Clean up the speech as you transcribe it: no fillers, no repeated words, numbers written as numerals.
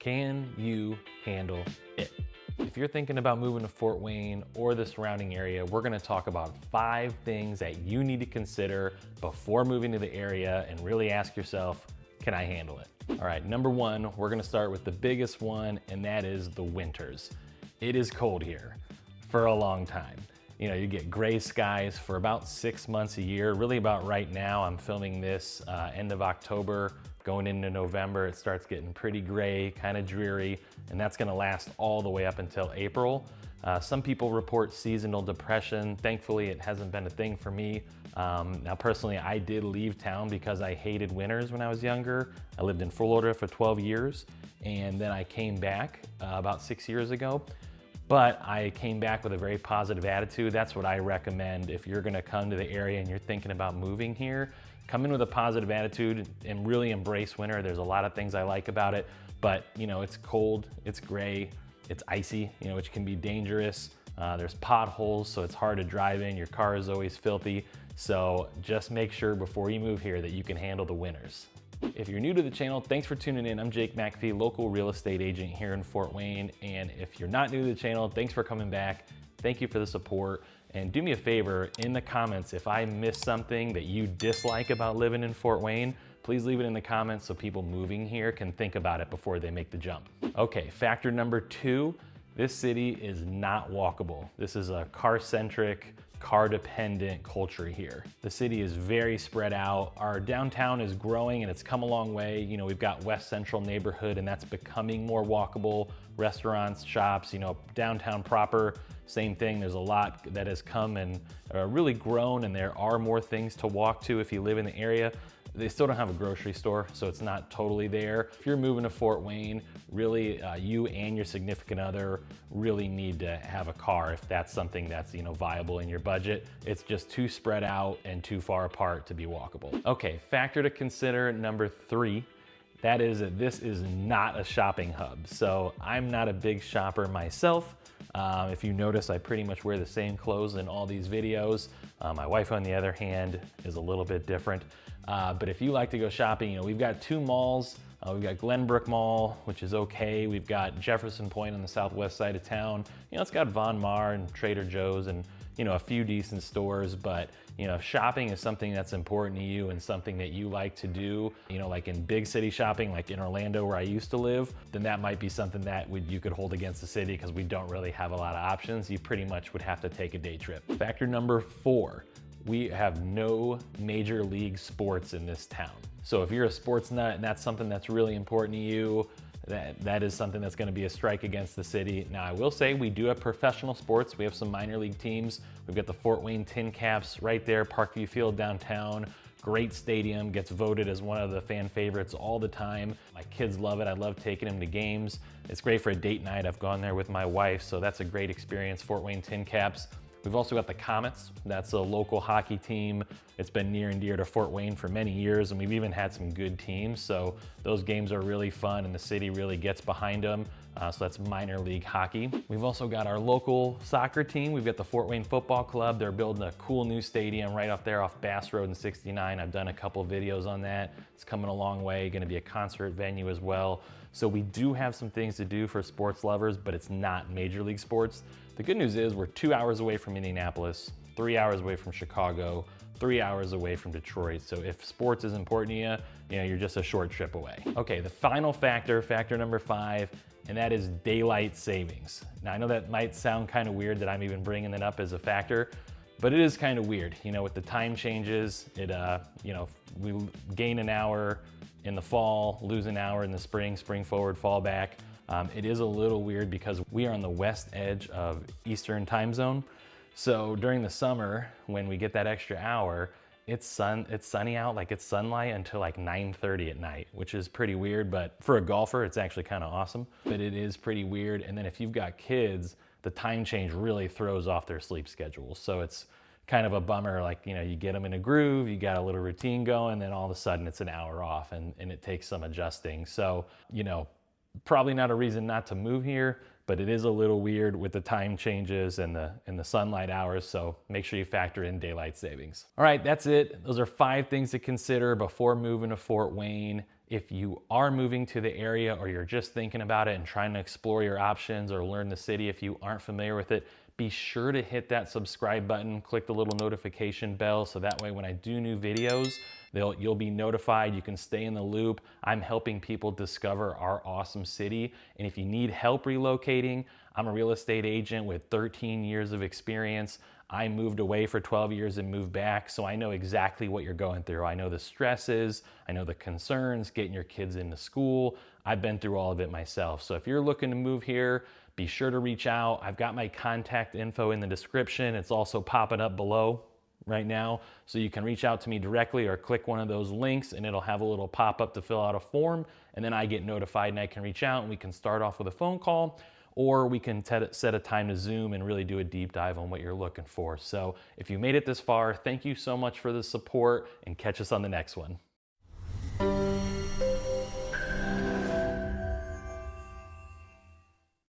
Can you handle it? If you're thinking about moving to Fort Wayne or the surrounding area, we're gonna talk about 5 things that you need to consider before moving to the area and really ask yourself, can I handle it? All right, number 1, we're gonna start with the biggest one, and that is the winters. It is cold here for a long time. You know, you get gray skies for about 6 months a year. Really about right now, I'm filming this end of October, going into November. It starts getting pretty gray, kind of dreary, and that's gonna last all the way up until April. Some people report seasonal depression. Thankfully, it hasn't been a thing for me. Now personally, I did leave town because I hated winters when I was younger. I lived in Florida for 12 years, and then I came back about 6 years ago. But I came back with a very positive attitude. That's what I recommend if you're gonna come to the area and you're thinking about moving here. Come in with a positive attitude and really embrace winter. There's a lot of things I like about it, but you know, it's cold, it's gray, it's icy, you know, which can be dangerous. There's potholes, so it's hard to drive in. Your car is always filthy. So just make sure before you move here that you can handle the winters. If you're new to the channel, thanks for tuning in. I'm Jake McAfee, local real estate agent here in Fort Wayne. And if you're not new to the channel, thanks for coming back. Thank you for the support. And do me a favor, in the comments, if I missed something that you dislike about living in Fort Wayne, please leave it in the comments so people moving here can think about it before they make the jump. Okay, factor number 2, this city is not walkable. This is a car-centric, car-dependent culture here. The city is very spread out. Our downtown is growing and it's come a long way. You know, we've got West Central neighborhood and that's becoming more walkable. Restaurants, shops, you know, downtown proper, same thing. There's a lot that has come and really grown, and there are more things to walk to if you live in the area. They still don't have a grocery store, so it's not totally there. If you're moving to Fort Wayne, really you and your significant other really need to have a car if that's something that's, you know, viable in your budget. It's just too spread out and too far apart to be walkable. Okay, factor to consider number 3. That is that this is not a shopping hub. So I'm not a big shopper myself. If you notice, I pretty much wear the same clothes in all these videos. My wife, on the other hand, is a little bit different. But if you like to go shopping, you know, we've got 2 malls. We've got Glenbrook Mall, which is okay. We've got Jefferson Point on the southwest side of town. You know, it's got Von Maur and Trader Joe's and, you know, a few decent stores, but you know, shopping is something that's important to you and something that you like to do. You know, like in big city shopping, like in Orlando where I used to live, then that might be something that you could hold against the city because we don't really have a lot of options. You pretty much would have to take a day trip. Factor number 4, we have no major league sports in this town. So if you're a sports nut and that's something that's really important to you, that is something that's gonna be a strike against the city. Now, I will say we do have professional sports. We have some minor league teams. We've got the Fort Wayne Tin Caps right there, Parkview Field downtown. Great stadium, gets voted as one of the fan favorites all the time. My kids love it. I love taking them to games. It's great for a date night. I've gone there with my wife, so that's a great experience, Fort Wayne Tin Caps. We've also got the Comets. That's a local hockey team. It's been near and dear to Fort Wayne for many years, and we've even had some good teams. So those games are really fun, and the city really gets behind them. So that's minor league hockey. We've also got our local soccer team. We've got the Fort Wayne Football Club. They're building a cool new stadium right up there off Bass Road and 69. I've done a couple videos on that. It's coming a long way. Going to be a concert venue as well. So we do have some things to do for sports lovers, but it's not major league sports. The good news is we're 2 hours away from Indianapolis, 3 hours away from Chicago, 3 hours away from Detroit. So if sports is important to you, you know, you're just a short trip away. Okay, the final factor, factor number 5, and that is daylight savings. Now I know that might sound kind of weird that I'm even bringing it up as a factor, but it is kind of weird. You know, with the time changes, you know, we gain an hour in the fall, lose an hour in the spring, spring forward, fall back. It is a little weird because we are on the west edge of Eastern time zone. So during the summer, when we get that extra hour, it's sunny out, like it's sunlight until like 9:30 at night, which is pretty weird, but for a golfer, it's actually kind of awesome, but it is pretty weird. And then if you've got kids, the time change really throws off their sleep schedule. So it's kind of a bummer, like, you know, you get them in a groove, you got a little routine going, then all of a sudden it's an hour off and it takes some adjusting. So, you know, probably not a reason not to move here, but it is a little weird with the time changes and the sunlight hours, so make sure you factor in daylight savings. All right, that's it. Those are 5 things to consider before moving to Fort Wayne. If you are moving to the area or you're just thinking about it and trying to explore your options or learn the city if you aren't familiar with it, be sure to hit that subscribe button, click the little notification bell so that way when I do new videos, you'll be notified. You can stay in the loop. I'm helping people discover our awesome city. And if you need help relocating, I'm a real estate agent with 13 years of experience. I moved away for 12 years and moved back, so I know exactly what you're going through. I know the stresses, I know the concerns, getting your kids into school. I've been through all of it myself. So if you're looking to move here, be sure to reach out. I've got my contact info in the description. It's also popping up below right now, so you can reach out to me directly or click one of those links and it'll have a little pop-up to fill out a form, and then I get notified and I can reach out and we can start off with a phone call, or we can set a time to Zoom and really do a deep dive on what you're looking for. So if you made it this far, thank you so much for the support, and catch us on the next one.